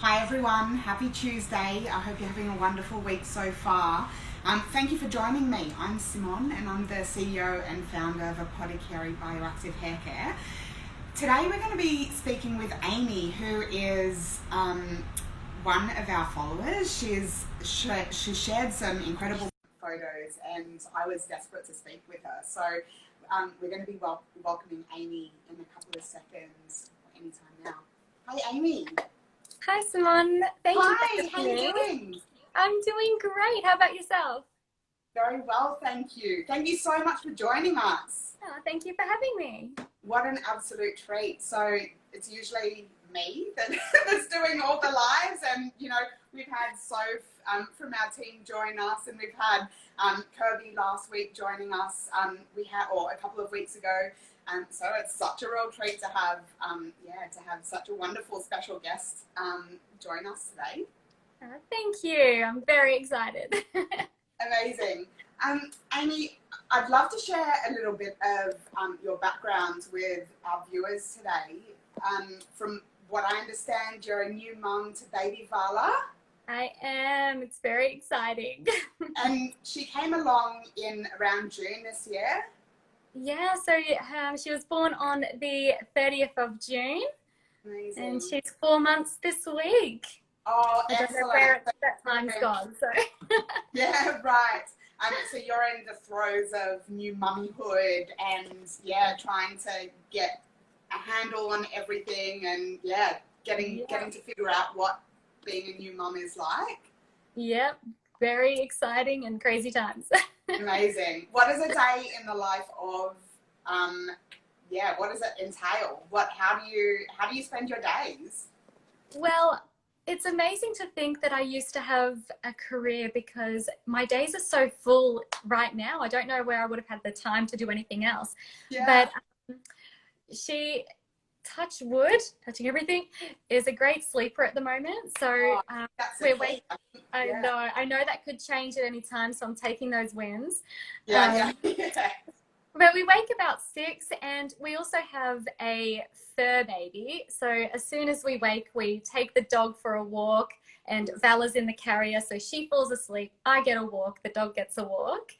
Hi everyone, happy Tuesday. I hope you're having a wonderful week so far. Thank you for joining me. I'm Simone and I'm the CEO and founder of Apotecari Bioactive Hair Care. Today we're going to be speaking with Amy, who is one of our followers. She shared some incredible photos and I was desperate to speak with her. So we're going to be welcoming Amy in a couple of seconds, anytime now. Hi Amy. Hi, Simone. Thank you Hi, for how are you doing? I'm doing great. How about yourself? Very well, thank you. Thank you so much for joining us. Oh, thank you for having me. What an absolute treat. So it's usually me that's doing all the lives, and we've had Soph from our team join us, and we've had Kirby last week joining us. Or a couple of weeks ago. So it's such a real treat to have such a wonderful special guest join us today. Thank you. I'm very excited. Amazing. Amy, I'd love to share a little bit of your background with our viewers today. From what I understand, you're a new mum to baby Vala. I am. It's very exciting. And she came along in around June this year. Yeah, so she was born on the 30th of June. Amazing. And she's 4 months this week. Oh, I don't know where that time's gone. So. Yeah, right. So you're in the throes of new mummyhood and trying to get a handle on everything and getting to figure out what being a new mum is like. Yep, very exciting and crazy times. Amazing. What is a day in the life of what does it entail? How do you spend your days? Well, it's amazing to think that I used to have a career because my days are so full right now. I don't know where I would have had the time to do anything else. Yeah. But she, touch wood, touching everything, is a great sleeper at the moment. So I know that could change at any time. So I'm taking those wins. Yeah. But we wake about 6 and we also have a fur baby. So as soon as we wake, we take the dog for a walk and Vala's in the carrier. So she falls asleep. I get a walk. The dog gets a walk.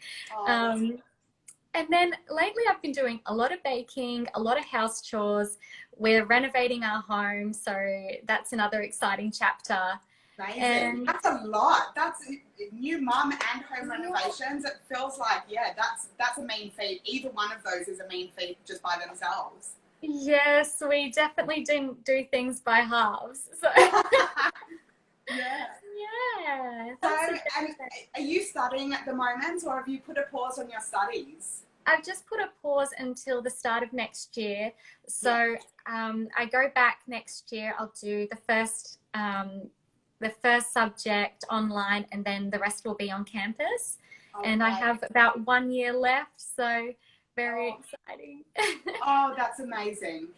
And then lately I've been doing a lot of baking, a lot of house chores. We're renovating our home. So that's another exciting chapter. Amazing. That's a lot. That's new mum and home renovations. It feels like, that's a mean feat. Either one of those is a mean feat just by themselves. Yes, we definitely didn't do things by halves. So. Yeah. So, and are you studying at the moment, or have you put a pause on your studies? I've just put a pause until the start of next year. So I go back next year. I'll do the first subject online and then the rest will be on campus. Okay. And I have about 1 year left, so very exciting. Oh, that's amazing.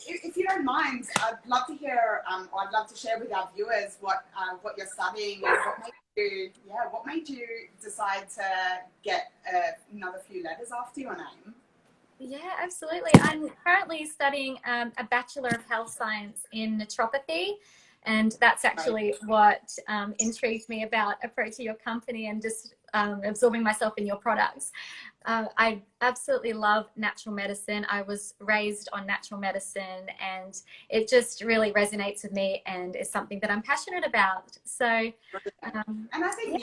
If you don't mind, I'd love to hear, I'd love to share with our viewers what you're studying and what made you decide to get another few letters after your name. Yeah, absolutely. I'm currently studying a Bachelor of Health Science in naturopathy. And that's actually what intrigued me about approaching your company and just absorbing myself in your products. I absolutely love natural medicine. I was raised on natural medicine and it just really resonates with me and is something that I'm passionate about. So, and I think,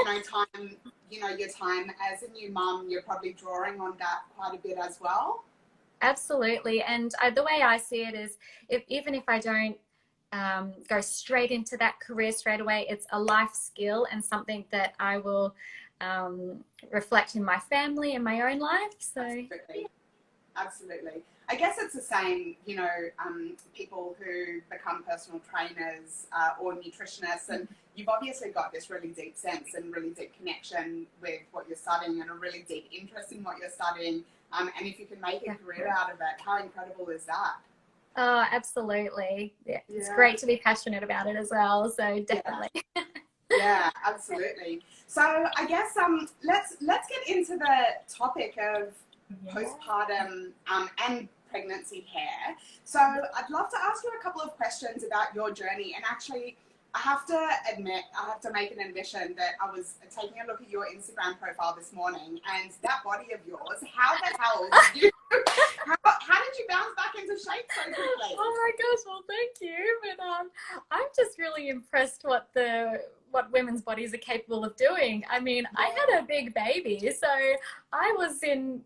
your time as a new mum, you're probably drawing on that quite a bit as well. Absolutely. And the way I see it is even if I don't go straight into that career straight away, it's a life skill and something that I will reflect in my family and my own life. So absolutely. I guess it's the same, people who become personal trainers or nutritionists, and you've obviously got this really deep sense and really deep connection with what you're studying and a really deep interest in what you're studying, and if you can make a career out of it, how incredible is that? Oh, absolutely. Yeah. It's great to be passionate about it as well. So definitely. Yeah, absolutely. So I guess let's get into the topic of postpartum and pregnancy hair. So I'd love to ask you a couple of questions about your journey. And actually, I have to admit, I have to make an admission that I was taking a look at your Instagram profile this morning, and that body of yours, how the hell did you, how did you bounce back into shape so quickly? Oh my gosh, well, thank you. But I'm just really impressed what women's bodies are capable of doing. I mean, I had a big baby, so I wasn't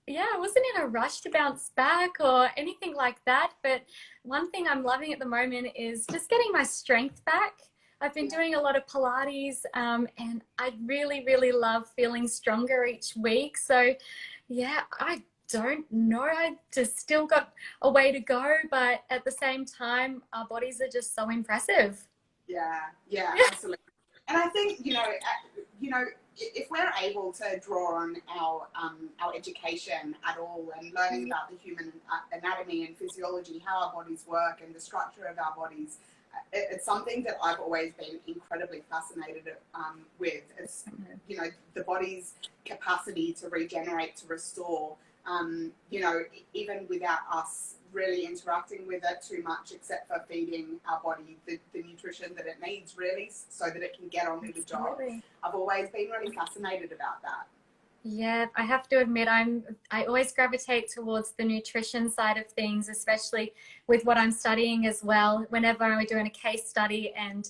in a rush to bounce back or anything like that. But one thing I'm loving at the moment is just getting my strength back. I've been doing a lot of Pilates, and I really, really love feeling stronger each week. So yeah, I don't know. I just still got a way to go, but at the same time, our bodies are just so impressive. Yeah, absolutely. And I think, if we're able to draw on our education at all and learning about the human anatomy and physiology, how our bodies work and the structure of our bodies, it's something that I've always been incredibly fascinated with. It's, the body's capacity to regenerate, to restore, even without us really interacting with it too much, except for feeding our body the nutrition that it needs, really, so that it can get on with the job. I've always been really fascinated about that. Yeah, I have to admit, I always gravitate towards the nutrition side of things, especially with what I'm studying as well. Whenever we're doing a case study and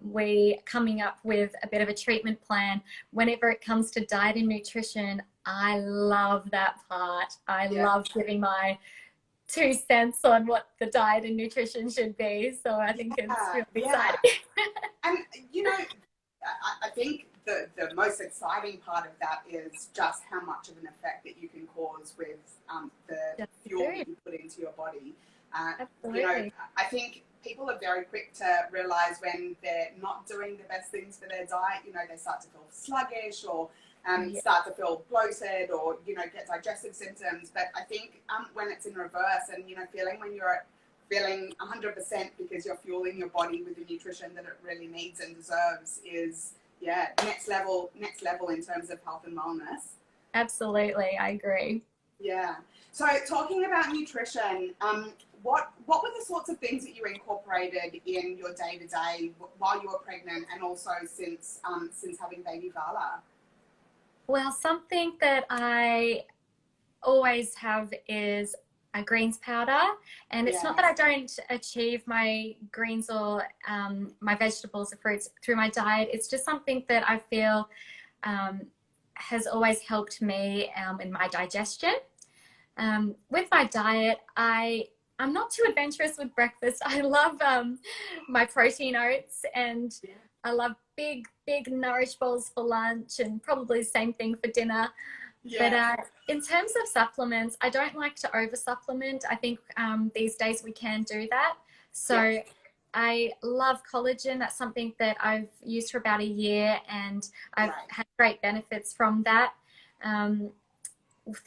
we coming up with a bit of a treatment plan, whenever it comes to diet and nutrition, I love that part. I love giving my 2 cents on what the diet and nutrition should be. So I think it's really exciting. And, I think the most exciting part of that is just how much of an effect that you can cause with the fuel that you put into your body. Absolutely. I think people are very quick to realize when they're not doing the best things for their diet, they start to feel sluggish or start to feel bloated or, get digestive symptoms. But I think when it's in reverse and, when you're feeling 100% because you're fueling your body with the nutrition that it really needs and deserves is, next level in terms of health and wellness. Absolutely, I agree. Yeah. So talking about nutrition, what were the sorts of things that you incorporated in your day-to-day while you were pregnant and also since having baby Vala? Well, something that I always have is a greens powder, and it's not that I don't achieve my greens or my vegetables or fruits through my diet. It's just something that I feel has always helped me in my digestion. With my diet, I'm not too adventurous with breakfast. I love my protein oats, and I love big nourish bowls for lunch, and probably the same thing for dinner. But in terms of supplements, I don't like to over supplement. I think these days we can do that. So I love collagen. That's something that I've used for about a year, and I've had great benefits from that.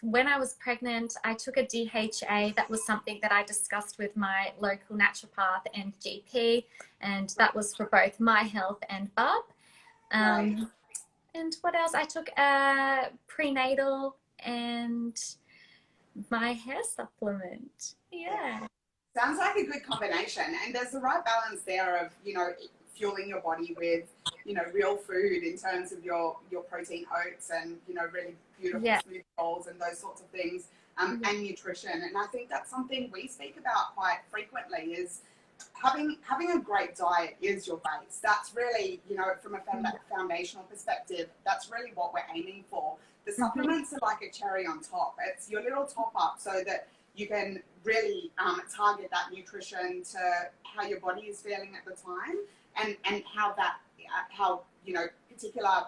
When I was pregnant, I took a DHA. That was something that I discussed with my local naturopath and GP, and that was for both my health and Bub. And what else? I took a prenatal and my hair supplement. Yeah. Sounds like a good combination. And there's the right balance there of, fueling your body with, real food in terms of your protein oats and, really beautiful smooth bowls and those sorts of things, and nutrition. And I think that's something we speak about quite frequently is having a great diet is your base. That's really, from a foundational perspective, that's really what we're aiming for. The supplements are like a cherry on top. It's your little top up so that you can really target that nutrition to how your body is feeling at the time and how particular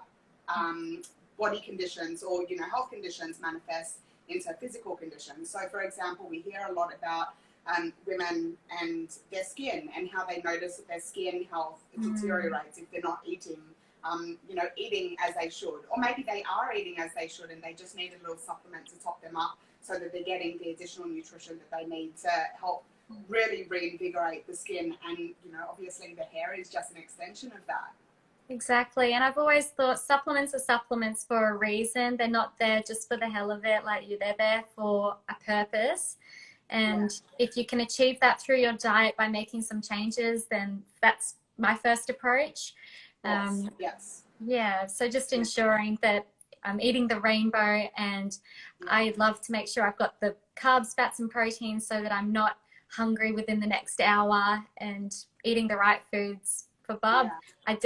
body conditions or, health conditions manifest into physical conditions. So, for example, we hear a lot about women and their skin and how they notice that their skin health deteriorates if they're not eating, eating as they should. Or maybe they are eating as they should and they just need a little supplement to top them up so that they're getting the additional nutrition that they need to help really reinvigorate the skin. And, obviously the hair is just an extension of that. Exactly. And I've always thought supplements are supplements for a reason. They're not there just for the hell of it. They're there for a purpose. And if you can achieve that through your diet by making some changes, then that's my first approach. Yes. Yeah, so just ensuring that I'm eating the rainbow, and I love to make sure I've got the carbs, fats, and proteins so that I'm not hungry within the next hour, and eating the right foods. For Bob, I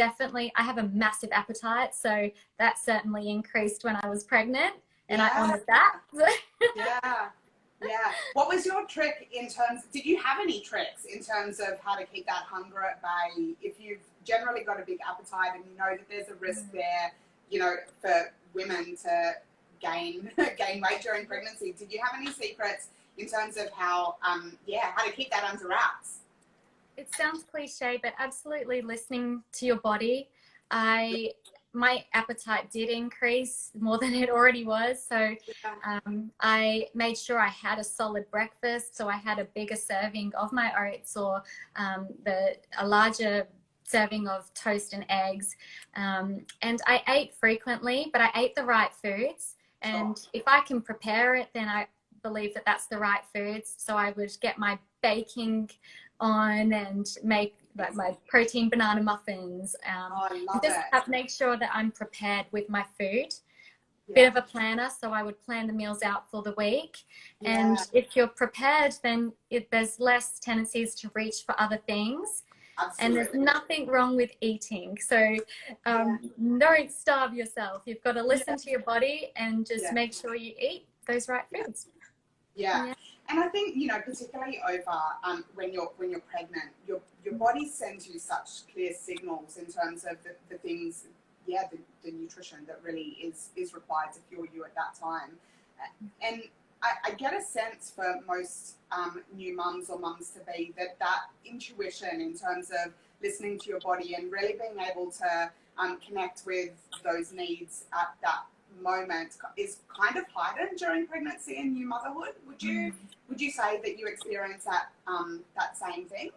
have a massive appetite, so that certainly increased when I was pregnant, and I honored that. What was your trick in terms, did you have any tricks in terms of how to keep that hunger at bay? If you've generally got a big appetite and you know that there's a risk there, you know, for women to gain weight during pregnancy, did you have any secrets in terms of how to keep that under wraps? It sounds cliche, but absolutely listening to your body. My appetite did increase more than it already was. So I made sure I had a solid breakfast. So I had a bigger serving of my oats, or a larger serving of toast and eggs. And I ate frequently, but I ate the right foods. And if I can prepare it, then I believe that that's the right foods. So I would get my baking on and make like my protein banana muffins. Make sure that I'm prepared with my food. Bit of a planner, so I would plan the meals out for the week. And if you're prepared, then there's less tendencies to reach for other things. Absolutely. And there's nothing wrong with eating. So don't starve yourself. You've got to listen to your body and just make sure you eat those right foods. And I think, you know, particularly over when you're pregnant, your body sends you such clear signals in terms of the things, the nutrition that really is required to fuel you at that time. And I get a sense for most new mums or mums to be that intuition in terms of listening to your body and really being able to connect with those needs at that moment is kind of heightened during pregnancy and new motherhood. Would you say that you experience that same thing?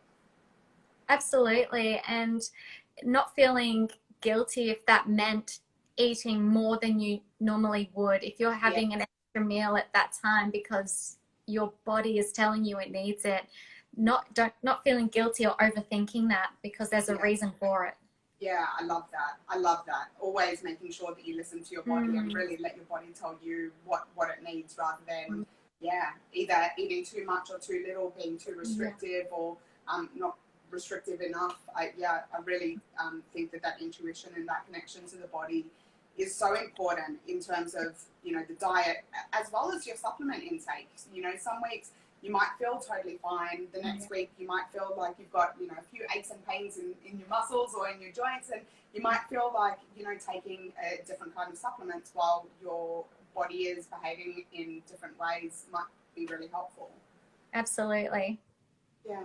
Absolutely. And not feeling guilty if that meant eating more than you normally would, if you're having an extra meal at that time because your body is telling you it needs it, not feeling guilty or overthinking that, because there's a reason for it. Yeah, I love that. Always making sure that you listen to your body and really let your body tell you what it needs, rather than either eating too much or too little, being too restrictive or not restrictive enough. I really think that intuition and that connection to the body is so important in terms of, you know, the diet as well as your supplement intake. You know, some weeks you might feel totally fine. The next week you might feel like you've got, you know, a few aches and pains in your muscles or in your joints, and you might feel like, you know, taking a different kind of supplements while your body is behaving in different ways might be really helpful. Absolutely. Yeah.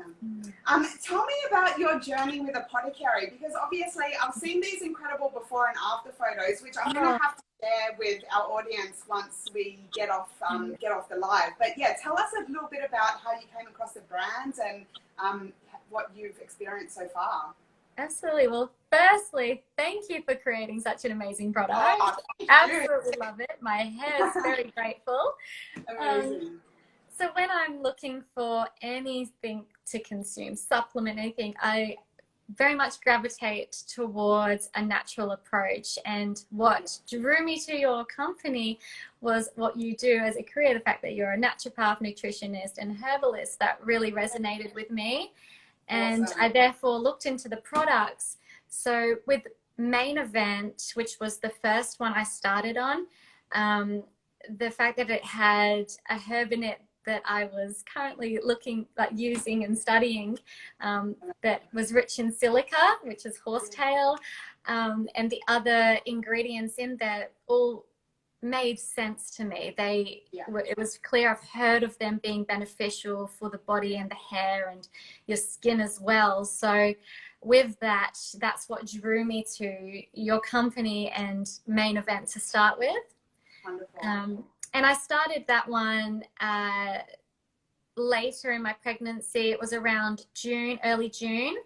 Tell me about your journey with Apotecari, because obviously I've seen these incredible before and after photos, which I'm going to have to share with our audience once we get off the live. But yeah, tell us a little bit about how you came across the brand and what you've experienced so far. Absolutely. Well, firstly, thank you for creating such an amazing product. Absolutely love it. My hair's very grateful. Amazing. So when I'm looking for anything to consume, supplement, anything, I very much gravitate towards a natural approach. And what drew me to your company was what you do as a career, the fact that you're a naturopath, nutritionist, and herbalist. That really resonated with me. And I therefore looked into the products. So with Main Event, which was the first one I started on, the fact that it had a herb in it that I was currently using and studying, that was rich in silica, which is horsetail, and the other ingredients in there all made sense to me. It was clear. I've heard of them being beneficial for the body and the hair and your skin as well. So with that, that's what drew me to your company and Main Event to start with. Wonderful. And I started that one later in my pregnancy. It was around early June.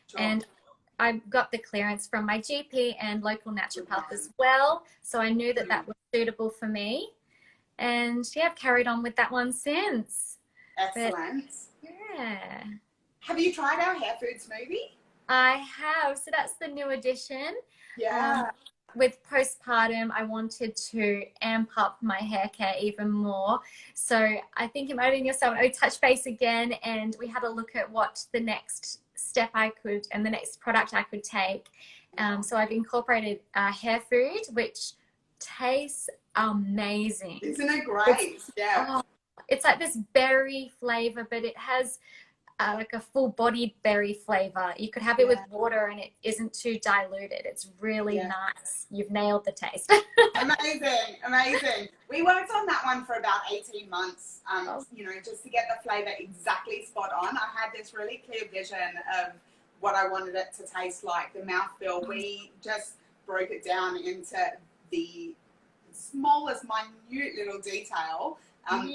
Sure. And I got the clearance from my GP and local naturopath as well. So I knew that was suitable for me. And I've carried on with that one since. Excellent. Yeah. Have you tried our hair food smoothie? I have. So that's the new addition. Yeah. With postpartum, I wanted to amp up my hair care even more. So I think it might have been yourself. I touched base again, and we had a look at what the next step I could and the next product I could take. So I've incorporated hair food, which tastes amazing. Isn't it great? It's like this berry flavor, but it has like a full-bodied berry flavor. You could have it with water and it isn't too diluted. It's really nice. You've nailed the taste. Amazing. We worked on that one for about 18 months, you know, just to get the flavor exactly spot on. I had this really clear vision of what I wanted it to taste like, the mouthfeel. We just broke it down into the smallest, minute little detail. I'm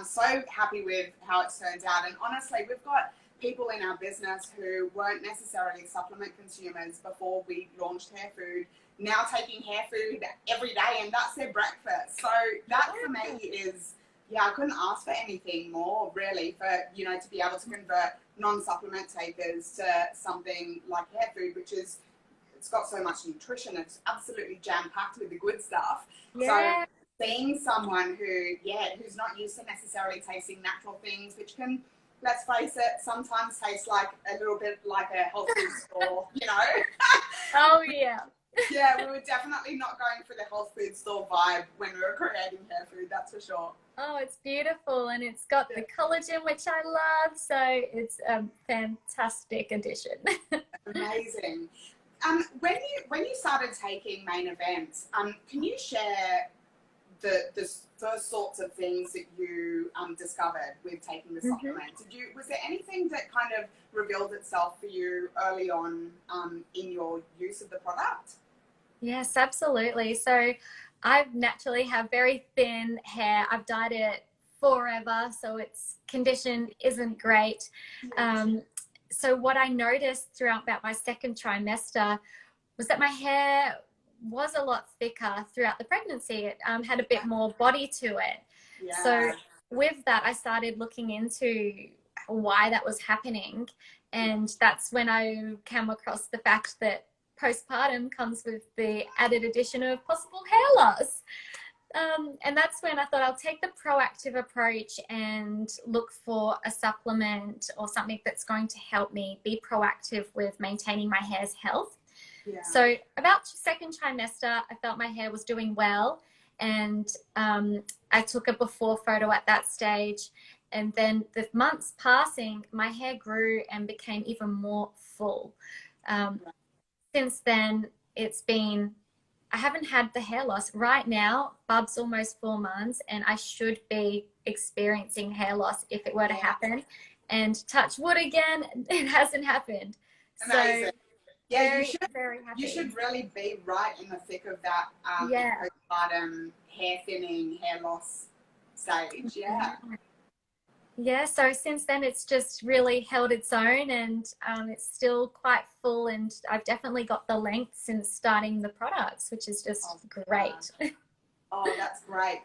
so happy with how it's turned out. And honestly, we've got people in our business who weren't necessarily supplement consumers before we launched hair food, now taking hair food every day, and that's their breakfast. So that for me is, I couldn't ask for anything more really, for, you know, to be able to convert non-supplement takers to something like hair food, which is, it's got so much nutrition. It's absolutely jam-packed with the good stuff. So seeing someone who's not used to necessarily tasting natural things, which can, let's face it, sometimes taste like a little bit like a health food store, you know? Oh, yeah. Yeah, we were definitely not going for the health food store vibe when we were creating hair food, that's for sure. Oh, it's beautiful, and it's got the collagen, which I love, so it's a fantastic addition. Amazing. When you started taking Main Event, can you share the first sorts of things that you discovered with taking the supplement? Was there anything that kind of revealed itself for you early on in your use of the product? Yes, absolutely. So I naturally have very thin hair. I've dyed it forever, so its condition isn't great. So what I noticed throughout about my second trimester was that my hair was a lot thicker throughout the pregnancy. It had a bit more body to it. So with that, I started looking into why that was happening. And that's when I came across the fact that postpartum comes with the added addition of possible hair loss. And that's when I thought I'll take the proactive approach and look for a supplement or something that's going to help me be proactive with maintaining my hair's health. So about second trimester, I felt my hair was doing well, and I took a before photo at that stage. And then the months passing, my hair grew and became even more full. Since then, I haven't had the hair loss. Right now, Bub's almost 4 months, and I should be experiencing hair loss if it were to happen. And touch wood again, it hasn't happened. Amazing. So yeah, very happy. You should really be right in the thick of that postpartum hair thinning, hair loss stage. Yeah, so since then it's just really held its own, and it's still quite full, and I've definitely got the length since starting the products, which is just great. Oh, that's great.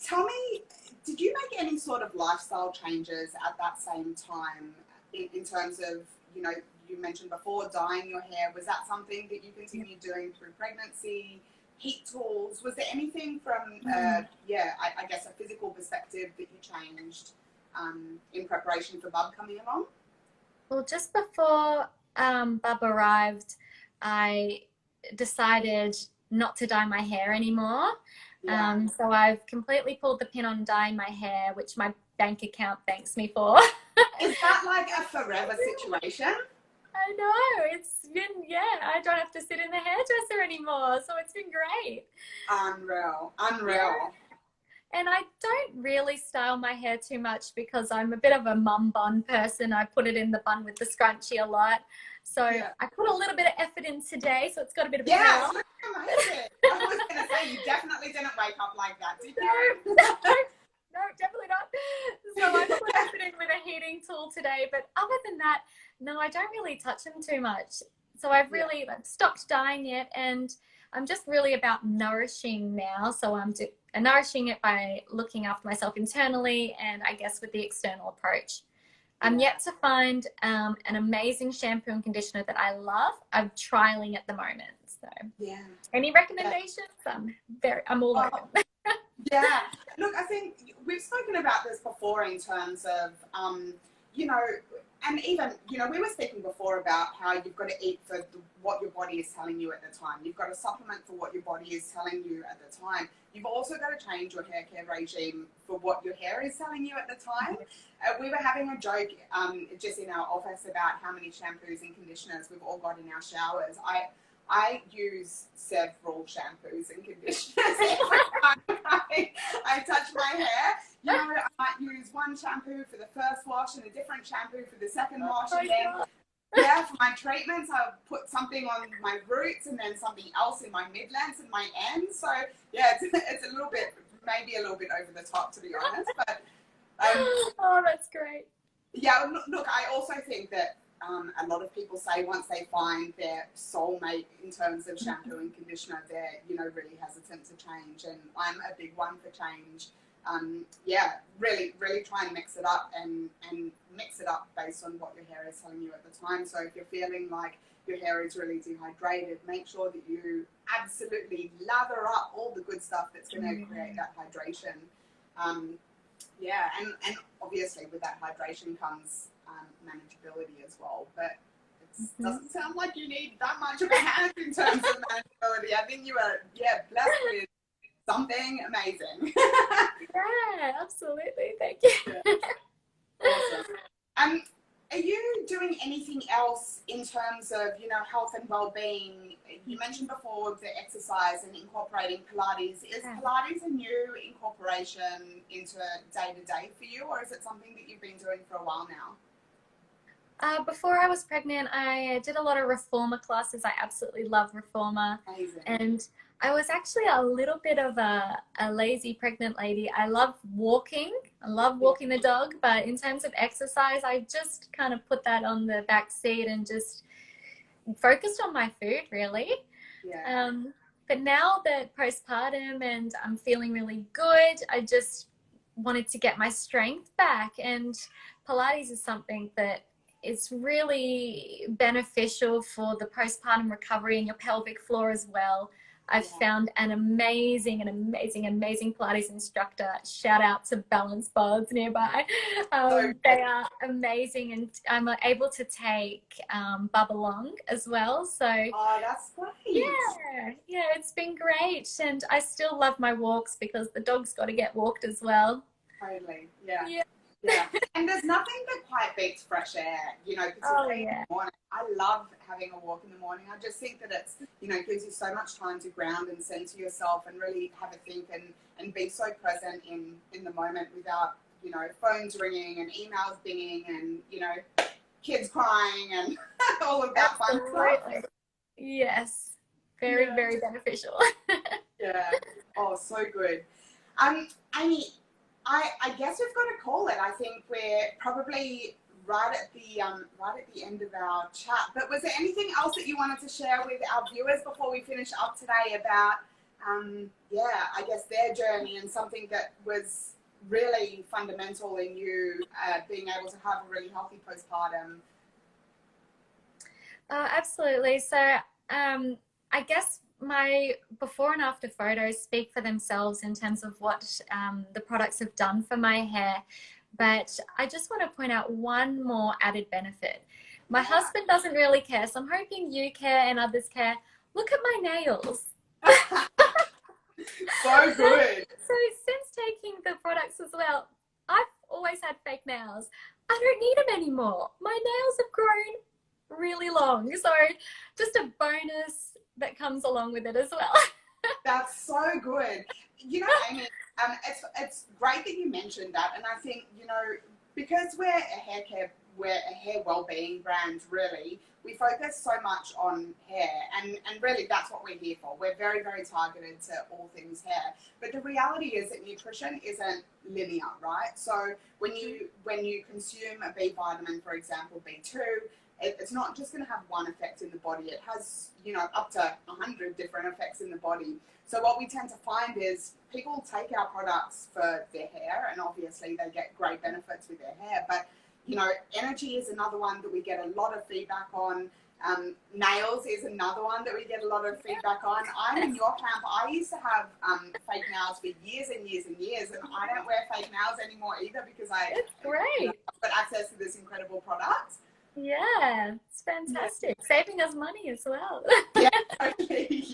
Tell me, did you make any sort of lifestyle changes at that same time in terms of, you know, you mentioned before dyeing your hair. Was that something that you continued doing through pregnancy? Heat tools? Was there anything from, I guess, a physical perspective that you changed in preparation for Bub coming along? Well, just before Bub arrived, I decided not to dye my hair anymore. So I've completely pulled the pin on dyeing my hair, which my bank account thanks me for. Is that like a forever situation? I know, it's been, I don't have to sit in the hairdresser anymore, so it's been great. Unreal. Yeah. And I don't really style my hair too much because I'm a bit of a mum bun person. I put it in the bun with the scrunchie a lot. So I put a little bit of effort in today, so it's got a bit of power. Amazing. I was going to say, you definitely didn't wake up like that, did you? No, definitely not. So I put effort in with a heating tool today, but other than that, no, I don't really touch them too much. So I've really stopped dyeing it, and I'm just really about nourishing now. So I'm nourishing it by looking after myself internally and I guess with the external approach. I'm yet to find an amazing shampoo and conditioner that I love. I'm trialing at the moment. So any recommendations? I'm all open. Yeah. Look, I think we've spoken about this before in terms of, you know, and even, you know, we were speaking before about how you've got to eat for what your body is telling you at the time. You've got to supplement for what your body is telling you at the time. You've also got to change your hair care regime for what your hair is telling you at the time. We were having a joke just in our office about how many shampoos and conditioners we've all got in our showers. I use several shampoos and conditioners every time I touch my hair. You know, I might use one shampoo for the first wash and a different shampoo for the second wash. And then, for my treatments, I'll put something on my roots and then something else in my mid-lengths and my ends. So, yeah, it's a little bit, maybe a little bit over the top, to be honest. But oh, that's great. Yeah, look, I also think that a lot of people say once they find their soulmate in terms of shampoo and conditioner, they're, you know, really hesitant to change. And I'm a big one for change. Really try and mix it up and mix it up based on what your hair is telling you at the time. So if you're feeling like your hair is really dehydrated, make sure that you absolutely lather up all the good stuff that's going to create that hydration. And obviously with that hydration comes manageability as well, but it doesn't sound like you need that much of a hand in terms of manageability. I think you are, blessed with something amazing. Yeah, absolutely. Thank you. Awesome. Are you doing anything else in terms of, you know, health and well-being? You mentioned before the exercise and incorporating Pilates. Is Pilates a new incorporation into day-to-day for you, or is it something that you've been doing for a while now? Before I was pregnant, I did a lot of reformer classes. I absolutely love reformer. Amazing. And I was actually a little bit of a lazy pregnant lady. I love walking. I love walking the dog, but in terms of exercise, I just kind of put that on the back seat and just focused on my food, really. Yeah. But now that postpartum and I'm feeling really good, I just wanted to get my strength back. And Pilates is something that is really beneficial for the postpartum recovery and your pelvic floor as well. I've found an amazing Pilates instructor. Shout out to Balance Buds nearby. They are amazing, and I'm able to take Bub along as well. So that's great. Yeah, it's been great, and I still love my walks because the dog's got to get walked as well. Totally. Yeah. And there's nothing that quite beats fresh air, you know, particularly in the morning. I love having a walk in the morning. I just think that it's, you know, gives you so much time to ground and center yourself and really have a think and be so present in the moment without, you know, phones ringing and emails binging and, you know, kids crying and all of that fun stuff. Yes. Very beneficial. Yeah. Oh, so good. Amy, I guess we've got to call it. I think we're probably right at the end of our chat. But was there anything else that you wanted to share with our viewers before we finish up today about, I guess their journey and something that was really fundamental in you being able to have a really healthy postpartum? Absolutely. So I guess my before and after photos speak for themselves in terms of what the products have done for my hair. But I just want to point out one more added benefit. My husband doesn't really care, so I'm hoping you care and others care. Look at my nails. So good. So since taking the products as well, I've always had fake nails. I don't need them anymore. My nails have grown really long. So just a bonus that comes along with it as well. That's so good. You know, Amy, it's great that you mentioned that. And I think, you know, because we're a hair well-being brand, really, we focus so much on hair, and really that's what we're here for. We're very, very targeted to all things hair. But the reality is that nutrition isn't linear, right? So when you consume a B vitamin, for example, B2, it's not just going to have one effect in the body. It has, you know, up to 100 different effects in the body. So what we tend to find is people take our products for their hair, and obviously they get great benefits with their hair, but, you know, energy is another one that we get a lot of feedback on. Nails is another one that we get a lot of feedback on. I'm in your camp. I used to have fake nails for years and years and years, and I don't wear fake nails anymore either because It's great. You know, I've got access to this incredible product. Yeah, it's fantastic. Yeah. Saving us money as well. Yeah, totally.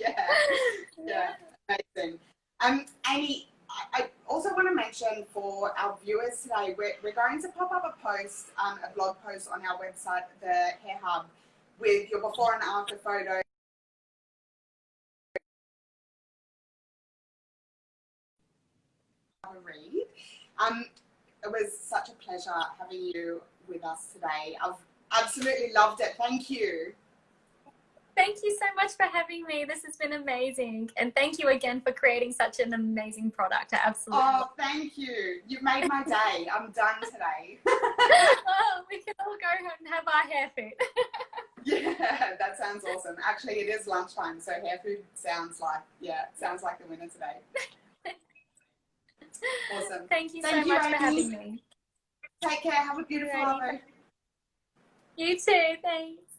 Yeah, amazing. Amy, I also want to mention for our viewers today, we're going to pop up a post, a blog post on our website, the Hair Hub, with your before and after photo. Read. It was such a pleasure having you with us today. I've absolutely loved it. Thank you. Thank you so much for having me. This has been amazing. And thank you again for creating such an amazing product. I absolutely. Oh, thank you. You've made my day. I'm done today. Oh, we can all go home and have our hair food. Yeah, that sounds awesome. Actually, it is lunchtime, so hair food sounds like, sounds like the winner today. Awesome. Thank you so much for having me. Take care. Have a beautiful day. You too. Thanks.